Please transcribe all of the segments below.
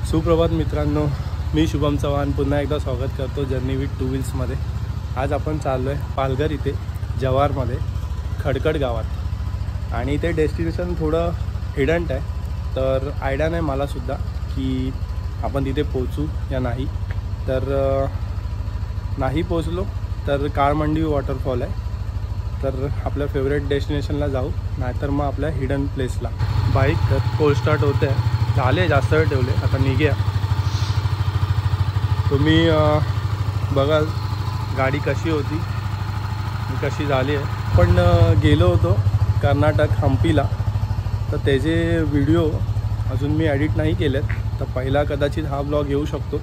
सुप्रभात मित्रांनो, मी शुभम चव्हाण पुन्हा एकदा स्वागत करतो जर्नी विथ टू व्हील्समध्ये। आज आपण चाललो आहे पालघर इथे जव्हारमध्ये खडकड गावात आणि इथे डेस्टिनेशन थोडं हिडंट आहे, तर आयडिया नाही मलासुद्धा की आपण तिथे पोचू या नाही। तर नाही पोचलो तर काळमंडी वॉटरफॉल आहे, तर आपल्या फेवरेट डेस्टिनेशनला जाऊ, नाहीतर मग आपल्या हिडन प्लेसला। बाईक कोल्ड स्टार्ट होते आहे, झाले जास्त वेळ ठेवले, आता निघूया। तुम्ही बघाल गाडी कशी होती, कशी झाली आहे। पण गेलो होतो कर्नाटक हम्पीला, तर त्याचे व्हिडिओ अजून मी एडिट नाही केलेत, तर पहिला कदाचित हा ब्लॉग येऊ शकतो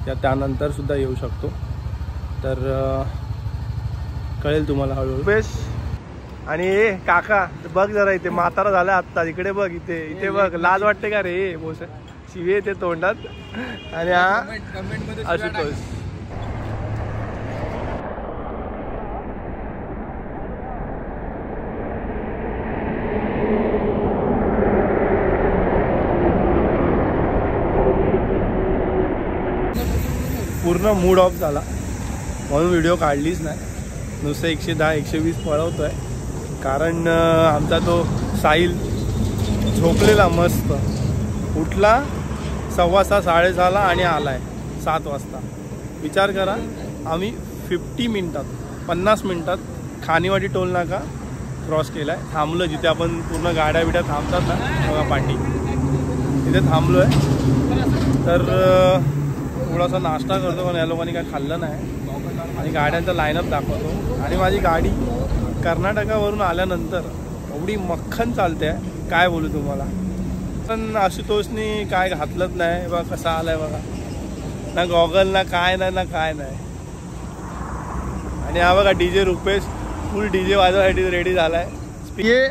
या त्यानंतरसुद्धा येऊ शकतो, तर कळेल तुम्हाला हळूहळू। बेस आणि ए काका बघ जरा, इथे म्हातारा झाला आत्ता, इकडे बघ, इथे बघ, लाज वाटते का रे बोस, शिवे येते तोंडात। आणि हा आशुतोष, पूर्ण मूड ऑफ झाला म्हणून व्हिडिओ काढलीच नाही, नुसतं 110 120 पळवतोय, कारण आमचा तो साहिल झोपलेला मस्त, उठला 6:15 6:30 आणि आलाय 7 वाजता। विचार करा, आम्ही 50 मिनिटात खानिवाडी टोल नाका क्रॉस केला आहे, थांबलो जिथे आपण पूर्ण गाड्या बिड्या थांबतात ना बघा पाठी, तिथे थांबलो आहे। तर थोडासा नाश्ता करतो, पण या लोकांनी काय खाल्लं नाही, आणि गाड्यांचा लाईनअप दाखवतो। आणि माझी गाडी कर्नाटकावरून आल्यानंतर एवढी मक्खन चालते आहे, काय बोलू तुम्हाला। पण आशुतोषनी काय घातलंच नाही बघा, कसा आलाय बघा, ना गॉगल ना काय नाही। आणि हा बघा डीजे रुपेश फुल डीजे वाजवायसाठी रेडी झालाय। ये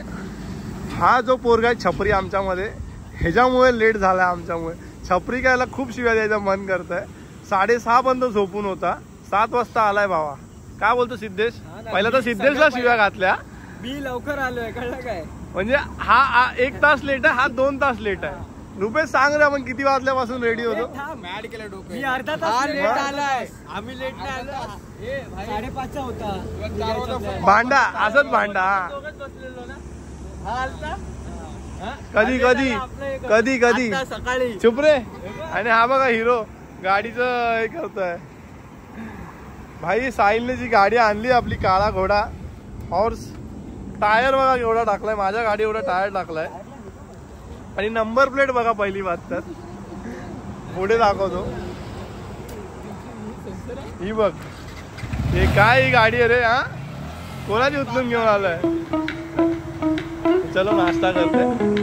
हा जो पोरगा आहे छपरी आमच्यामध्ये, ह्याच्यामुळे लेट झाला आमच्यामुळे। छपरी कायला खूप शिव्या द्यायचं मन करत आहे, 6:30 पर्यंत झोपून होता, 7 वाजता आलाय भावा। काय बोलतो सिद्धेश? पहिला तर सिद्धेशला शिव्या घातल्या, मी लवकर आलोय, कळलं काय? म्हणजे हा 1 तास लेट आहे, हा 2 तास लेट आहे। रुपेश सांग रे, आपण किती वाजल्यापासून रेडी होतो? मॅड केलं डोकं, मी अर्धा तास लेट आलाय, आम्ही लेट नाही आलो। 5:30चा होता भांडा, असंच भांडा कधी सकाळी चुप रे। आणि हा बघा हिरो गाडीचं हे करतोय भाई। साहिलने जी गाडी आणली आपली काळा घोडा हॉर्स, टायर बघा एवढा टाकलाय, माझ्या गाडी एवढा टायर टाकलाय, आणि नंबर प्लेट बघा पहिली बात तर, पुढे दाखवतो ही बघ, हे काय ही गाडी आहे रे, हा कोणाची उचलून घेऊन आलाय। चलो नाश्ता करते।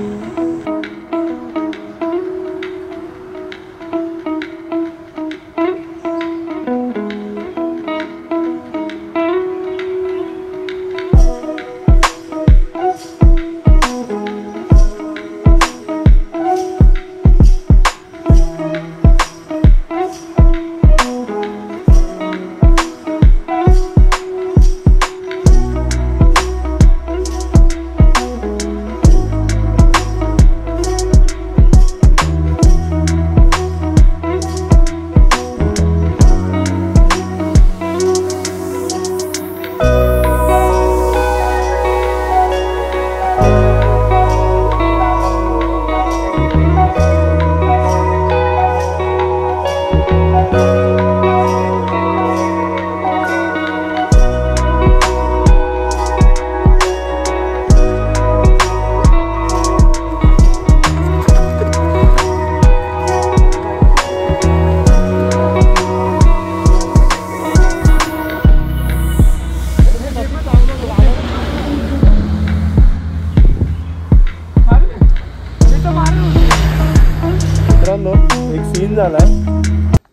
एक सीन झालाय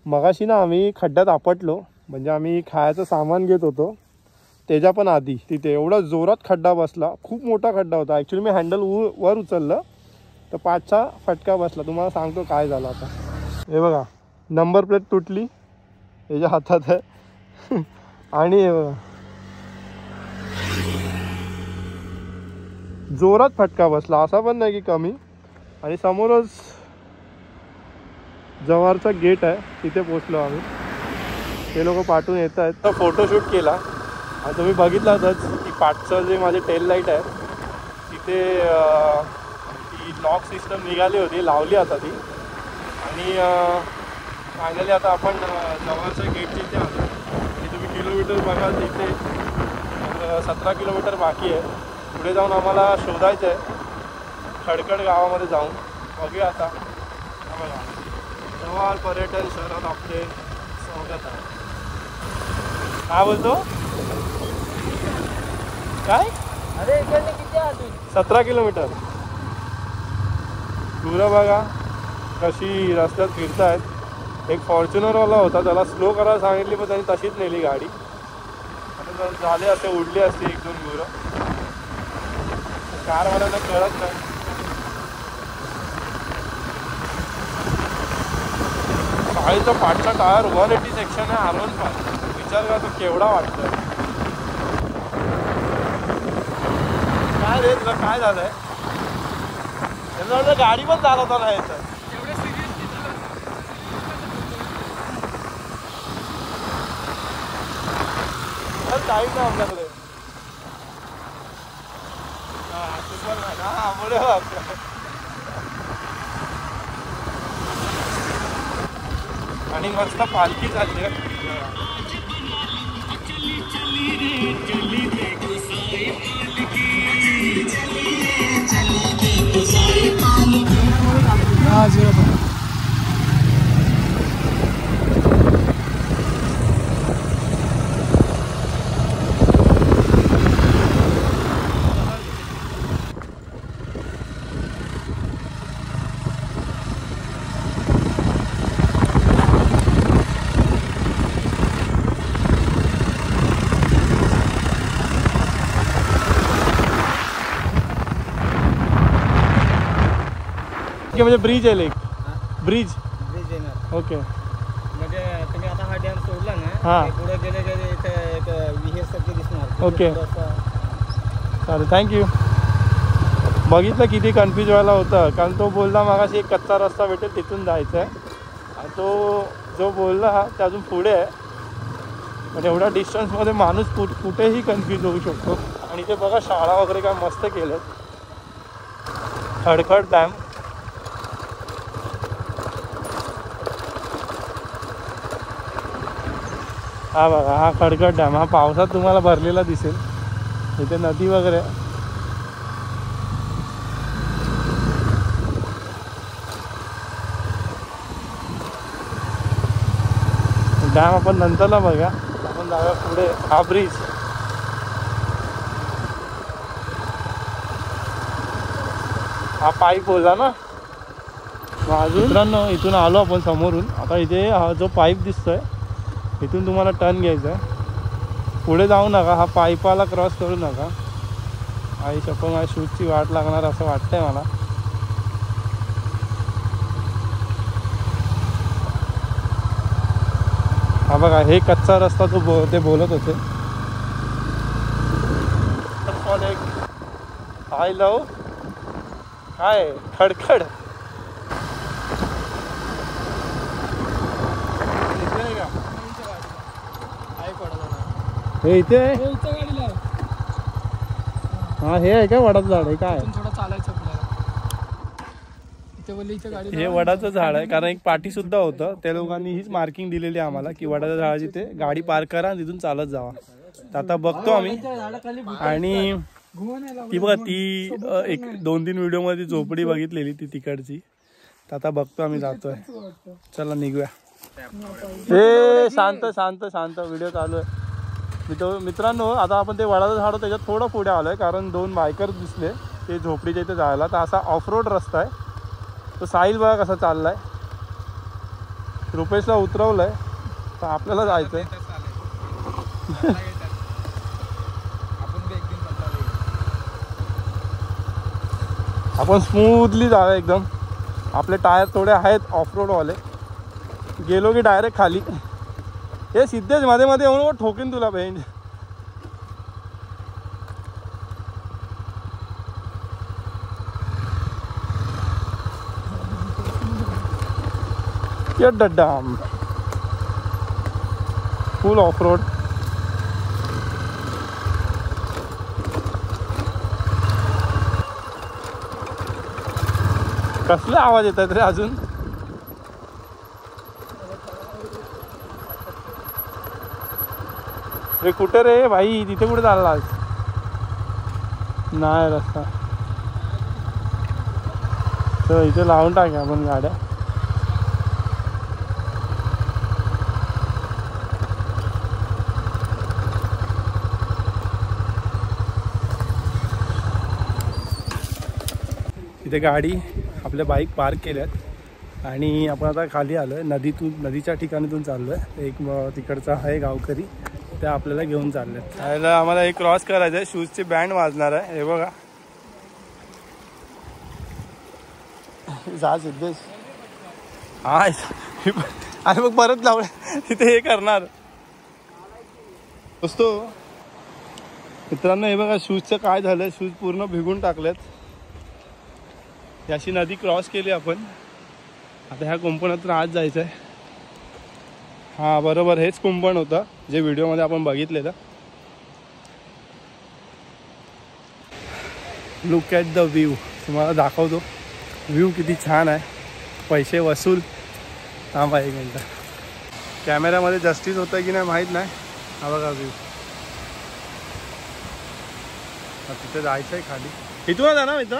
मगाशी ना, आम्ही खड्ड्यात आपटलो, म्हणजे आम्ही खायचं सामान घेत होतो त्याच्या पण आधी तिथे एवढा जोरात खड्डा बसला, खूप मोठा खड्डा होता। ॲक्च्युली मी हँडल वर उचललं तर 5चा फटका बसला। तुम्हाला सांगतो काय झालं आता, हे बघा नंबर प्लेट तुटली याच्या हातात आहे, आणि जोरात फटका बसला, असा पण नाही की कमी। आणि समोरच जव्हारचा गेट आहे तिथे पोचलो आम्ही. ते लोक पाठवून येत आहेत. तर फोटोशूट केला आणि तुम्ही बघितलातच की पाठचं जे माझे टेल लाईट आहे तिथे ती लॉक सिस्टम निघाली होती, लावली आता ती. आणि फायनली आता आपण जव्हारच्या गेटच्या इथे आलो. तुम्ही किलोमीटर बघाल तिथे 17 किलोमीटर बाकी आहे. पुढे जाऊन आम्हाला शोधायचं आहे खडखड गावामध्ये जाऊन. बघूया आता. बघा जव्हार पर्यटन शहरात आपले स्वागत आहे. काय बोलतो काय? अरे इकडे किती आहे? 17 किलोमीटर. पुरं बघा कशी रस्त्यात फिरतायत. एक फॉर्च्युनरवाला होता, त्याला स्लो करायला सांगितली पण त्यांनी तशीच नेली गाडी. आता जर झाले असे उडली असते 1-2 गुरं. कारवाल्याला कळत नाही. गाडीचा पाठचा टायर 180 सेक्शन आहे R15. विचार करा तो केवढा वाटतोय. काय रे तुला काय झालंय? त्याला गाडी पण चालवता नाही येत. टाईम ना आपल्याकडे. पुढे आणि मस्त पालखी चालली आहे. म्हणजे ब्रिज आहे, लेक ब्रिज येणार. ओके. म्हणजे तुम्ही आता हा डॅम सोडला ना, हां. पुढे गेले गेले इथे एक विहीर सारखी दिसणार. ओके. चालेल, थँक्यू. बघितलं किती कन्फ्यूज व्हायला होतं, कारण तो बोलला मागाशी एक कच्चा रस्ता भेटेल तिथून जायचं आहे. आणि तो जो बोलला हा ते अजून पुढे आहे. पण एवढ्या डिस्टन्समध्ये माणूस कुठेही कन्फ्यूज होऊ शकतो. आणि ते बघा शाळा वगैरे काय मस्त केलं. खडखड डॅम. हा बघा हा खडखड डॅम. हा पावसात तुम्हाला भरलेला दिसेल. इथे नदी वगैरे. डॅम आपण नंतरला बघा. आपण जाऊया पुढे. हा ब्रिज. हा पाईप बोलला ना. अजून मित्रांनो इथून आलो आपण समोरून. आता इथे हा जो पाईप दिसतोय इथून तुम्हाला टर्न घ्यायचा आहे. पुढे जाऊ नका. हा पाईपाला क्रॉस करू नका. आई शपथ माझ्या शूजची वाट लागणार असं वाटतंय मला. हा बघा हे कच्चा रस्ता ते बोलत होते. हाय लव काय खडखड. हे इथे आहे. हा हे आहे काय वडाचं झाड आहे काय? हे वडाचं झाड आहे. कारण एक पाठी सुद्धा होतं, त्या लोकांनी हीच मार्किंग दिलेली आहे आम्हाला की वडाच्या झाडाची ते गाडी पार्क करा आणि तिथून चालत जावा. तर आता बघतो आम्ही. आणि ती बघा ती 1-2-3 व्हिडिओमध्ये झोपडी बघितलेली ती तिकडची. तर आता बघतो आम्ही जातोय. चला निघूया. हे शांत शांत शांत व्हिडिओ चालू आहे. मित्रांनो आता आपण ते वडाचं झाड त्याच्यात थोडं पुढे आलो आहे कारण 2 बायकर दिसले ते झोपडीच्या इथे जायला. तर असा ऑफ रोड रस्ता आहे. तो साहिल बघा कसा चालला आहे. रुपेशला उतरवलं आहे. तर आपल्याला जायचं आहे. आपण स्मूथली जाऊया एकदम. आपले टायर थोडे आहेत ऑफ रोडवाले. गेलो की डायरेक्ट खाली. हे सिद्धेच मध्ये मध्ये येऊन ठोकीन तुला बहीण. Dam full of road. कसले आवाज येतात रे अजून. रे कुठे रे भाई, तिथे कुठे चाललास. नाही रस्ता. तर इथे लावून टाका आपण गाड्या. इथे गाडी आपल्या बाईक पार्क केल्यात आणि आपण आता खाली आलो आहे. नदीच्या ठिकाणीतून चाललो आहे. एक तिकडचा आहे गावकरी, ते आपल्याला घेऊन चाललेत. यायला आम्हाला हे क्रॉस करायचं आहे. शूजची बँड वाजणार आहे. हे बघा. जा सिद्धेश. हा अरे मग परत लावलं तिथे हे करणार असतो. मित्रांनो हे बघा शूजचं काय झालं. शूज पूर्ण भिगून टाकलेत. याची नदी क्रॉस केली आपण. आता ह्या कुंपणातून आज जायचं आहे. हा बरोबर हेच कुंपण होतं जे व्हिडिओमध्ये आपण बघितलेलं. Look at the view. तुम्हाला दाखवतो व्ह्यू किती छान आहे. पैसे वसूल. थांबा एक मिनटं. कॅमेऱ्यामध्ये जस्टिस होतं की नाही माहीत नाही. हा बघा व्ह्यू. तिथे जायचं आहे खाली. इथूनच आहे ना मित्र.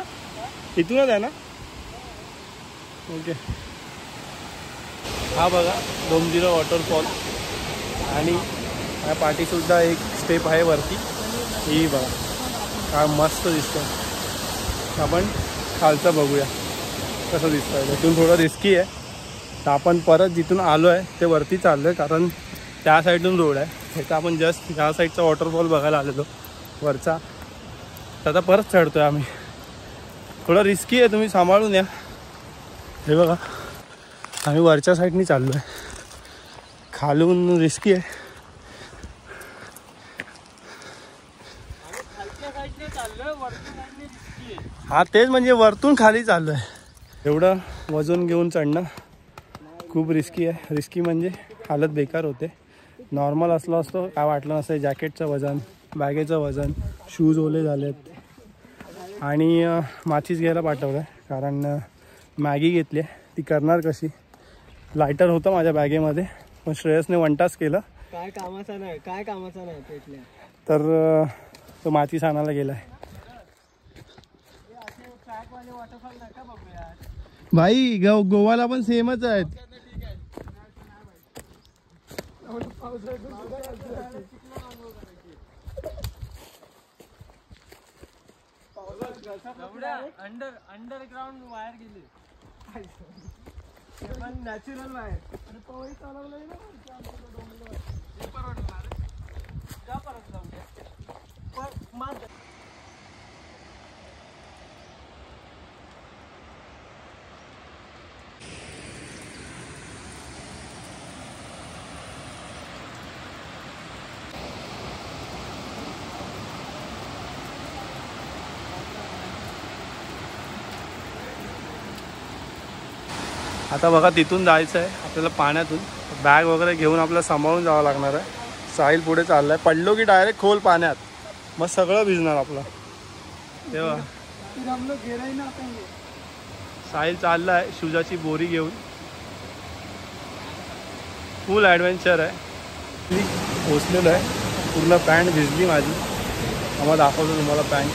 इथूनच आहे ना. ओके. हा बघा डोंबिवली वॉटरफॉल आणि या पाठीसुद्धा एक स्टेप आहे वरती. ही बघा काय मस्त दिसतं. आपण खालचं बघूया कसं दिसतं. तिथून थोडं रिस्की आहे. तर आपण परत जिथून आलो आहे ते वरती चाललो आहे कारण त्या साईडून रोड आहे. ह्याचा आपण जस्ट ह्या साईडचा वॉटरफॉल बघायला आलेलो वरचा. तर आता परत चढतो आहे आम्ही. थोडं रिस्की आहे, तुम्ही सांभाळून या. हे बघा आम्ही वरच्या साईडनी चाललो आहे. खालून रिस्की आहे. हा तेच म्हणजे वरतून खाली चाललो आहे. एवढं वजन घेऊन चढणं खूप रिस्की आहे. रिस्की म्हणजे हालत बेकार होते. नॉर्मल असलं असतं काय वाटलं नसतं. जॅकेटचं वजन, बॅगेचं वजन, शूज ओले झालेत आणि माचीस घ्यायला पाठवलं आहे कारण मॅगी घेतली आहे. ती करणार कशी. लायटर होतं माझ्या बॅगेमध्ये पण श्रेयसने वंटाच केलं. काय कामाचा नाही, काय कामाचा नाही पेटल्या. तर तो माचीस आणायला गेला आहे. भाई गोवाला पण सेमच आहेत. अंडरग्राउंड वायर गेली. Natural wire. आता बघा तिथून जायचं आहे आपल्याला पाण्यातून. बॅग वगैरे घेऊन आपल्याला सांभाळून जावं लागणार आहे. साहिल पुढे चाललाय. पडलो की डायरेक्ट खोल पाण्यात मग सगळं भिजणार आपलं. तेव्हा साहिल चालला आहे शुजाची बोरी घेऊन. फुल ॲडव्हेंचर आहे. पोचलेलं आहे. पूर्ण पॅन्ट भिजली माझी. आम्हाला दाखवतो तुम्हाला. पॅन्ट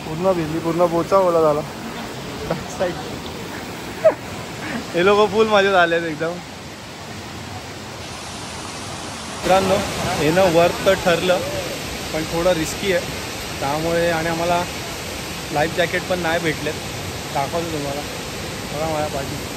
पूर्ण भिजली. पूर्ण बोचा ओला झाला. साईड हे लोक फुल मजेत आले आहेत एकदम. मित्रांनो येणं वर्थ तर ठरलं पण थोडं रिस्की आहे त्यामुळे. आणि आम्हाला लाईफ जॅकेट पण नाही भेटलेत. दाखवतो तुम्हाला. बघा माझ्या पाठी.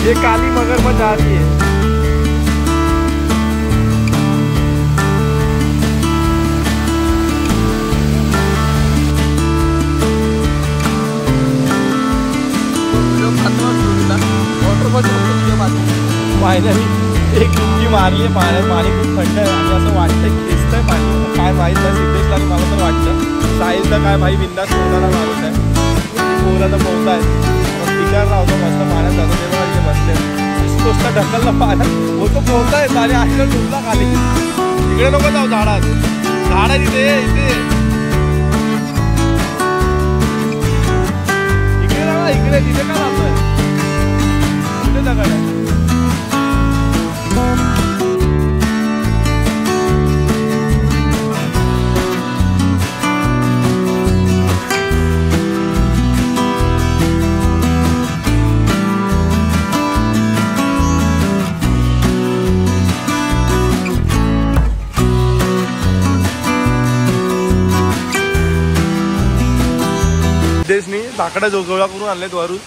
ये काली मगरमच्छ आ रही है। फायनली एक डुबकी मारली आहे पाण्यात, पाणी खूप थंड आहे आणि असं वाटतं की दिसतंय पाणी, काय माहीत नाही सिद्धेशला आणि मला तर वाटतं। साहिल तर काय भाई बिंदास पोहणारा माणूस आहे, पोहला तर पोहत आहे, टिकार लावतो मस्त पाण्यात जातो तेव्हा इथे बसले गोष्ट ढकलला पाण्यात होतो पोहताय आणि आईला डुबला खाली। इकडे नको जाऊ झाडात, झाड आहे तिथे इथे इकडे जाऊ, इकडे तिथे का जातोय, कुठे दगड आहे? सिद्धेशनी लाकडं गोळा करून आणलेत वरून,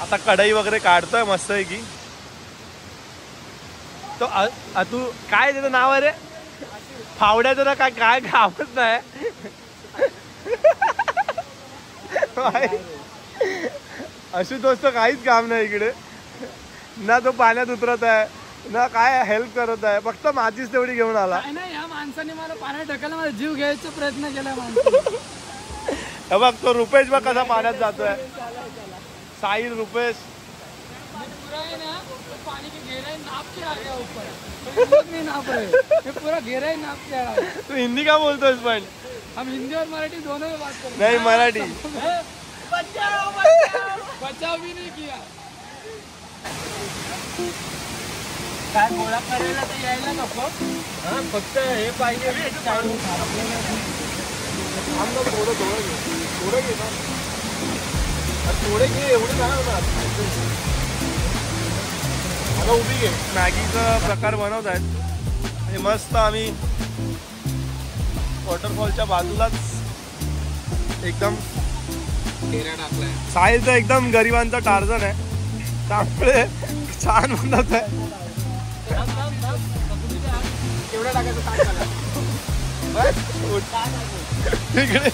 आता कढई वगैरे काढतोय मस्त आहे की। तो तू काय त्याचं नाव आहे रे फावड्याचं ना, काय काय कामच नाही आशुतोष तर काहीच काम नाही इकडे, ना तो पाण्यात उतरत आहे ना काय हेल्प करत आहे, फक्त माझीच तेवढी घेऊन आला। या माणसाने मला पाण्यात ढकलला, माझा जीव घ्यायचा प्रयत्न केला माणसाने। बघ तो रुपेश बघ कसा पाण्यात जातोय, साहिल रुपेश पानी की गहराई नाप के आ गया ऊपर, नहीं नाप रहे, ये पूरा गहराई नाप के आ रहा है। तू हिंदी का बोलतोस पण? हम हिंदी और मराठी दोनों में बात कर रहे हैं। नहीं मराठी। बचाओ बचाओ, बचाव भी नहीं किया। काय गोळा करायला तर यायला नको, हां फक्त हे पाहिजे थोडे घे एवढे जाणार आता उभी घे। मॅगीचा प्रकार बनवत आहेत हे मस्त, आम्ही वॉटरफॉलच्या बाजूलाच एकदम टाकलाय। साहिल तर एकदम गरिबांचा टार्झन आहे, त्यामुळे छान बनवत आहे। केवढा टाकायचं इकडे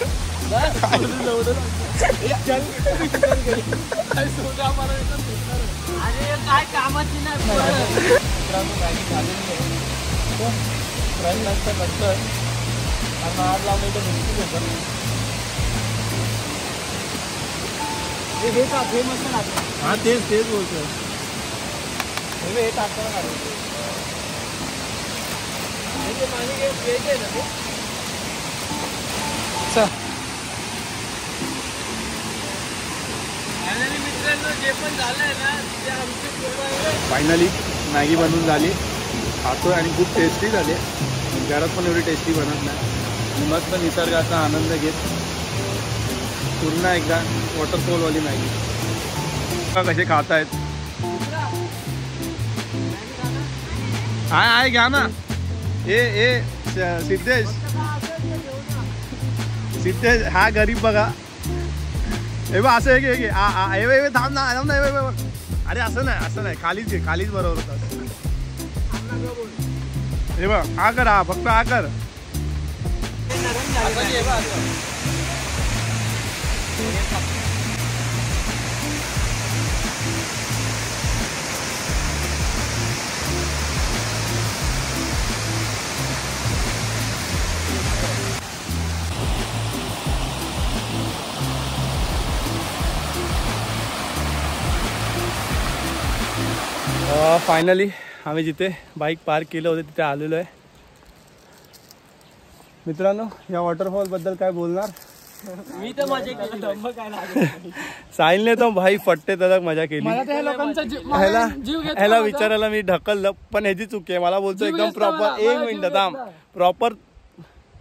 काय कामाची नाही। मॅगी झालेली आहे, फ्राईंग नंतर नंतर आग लावणे तर मुश्किल होतं। हे का फेमस नाही, हा तेच बोलतोय हे टाकताना काढायचं पाणी घ्यायचंय ना ते। जे पण झालंय ना ते आमची फायनली मॅगी बनवून झाली, खातोय आणि खूप टेस्टी झाली। घरात पण एवढी टेस्टी बनत नाही, मस्त निसर्गाचा आनंद घेत पुन्हा एकदा वॉटरफॉलवाली मॅगी कसे खातायत। आहे घ्या ना, ए सिद्धेश हा गरीब बघा, हे बघ असं हे थांब ना अरे असं नाही खालीच बरोबर होतं। हे बघ हा कर, हा फक्त हा कर। फायनली आम्ही जिथे बाईक पार्क केलं होतं तिथे आलेलो आहे। मित्रांनो या वॉटरफॉल बद्दल काय बोलणार? मी तर मजा केली, साहिलने तर भाई फट्टे तडक मजा केली। ह्याला विचारायला मी ढकललं पण ह्याची चुकी आहे, मला बोलतो एकदम प्रॉपर 1 मिनिट थांब, प्रॉपर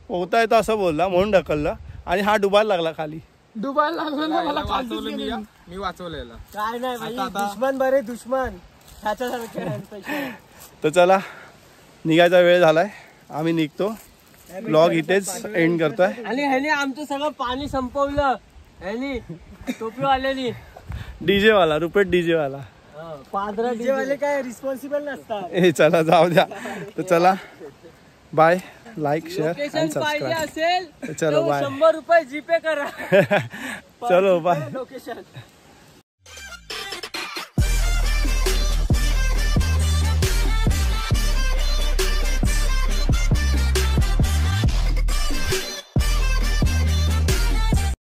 पोहता येतं असं बोलला म्हणून ढकललं आणि हा डुबायला लागला खाली। डुबायला लागला मला, मी वाचवलेला काय नाही भाई, दुश्मन बरे दुश्मन। तर चला निघायचा वेळ झालाय, आम्ही निघतो, ब्लॉग इथेच एंड करतोय। आणि ह्याने आमचं सगळं पाणी संपवलं, ह्यानी टोपी वाल्यानी, डीजे वाला रुपेट डीजे वाला पादरा डीजे वाले काय रिस्पॉन्सिबल नसतात. ए चला जाऊ द्या. तर चला बाय. लाईक शेअर आणि लोकेशन पाहिजे सबस्क्राईब. असेल चलो बाय. 100 रुपये जीपे करा. चलो बाय. लोकेशन